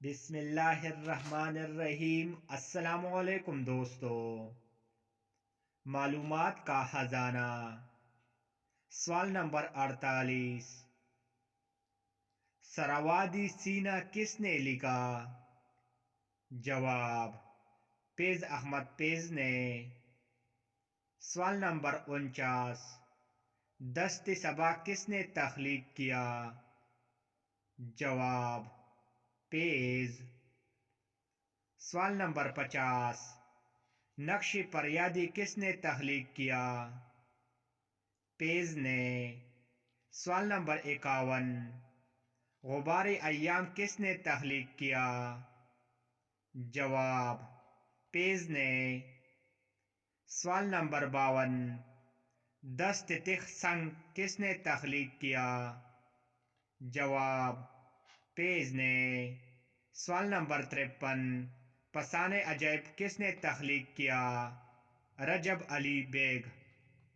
بسم اللہ الرحمن الرحیم۔ السلام علیکم دوستو۔ معلومات کا خزانہ، سوال نمبر 48۔ سراوادی سینہ کس نے لکھا؟ جواب: فیض احمد فیض نے۔ سوال نمبر 49۔ دست صبا کس نے تخلیق کیا؟ جواب: فیض۔ سوال نمبر 50۔ نقش فریادی کس نے تخلیق کیا؟ فیض نے۔ سوال نمبر 51۔ غبار ایام کس نے تخلیق کیا؟ جواب: فیض نے۔ سوال نمبر 52۔ دست تخ سنگ کس نے تخلیق کیا؟ جواب: فیض نے۔ سوال نمبر 53۔ فسانہ عجائب کس نے تخلیق کیا؟ رجب علی بیگ۔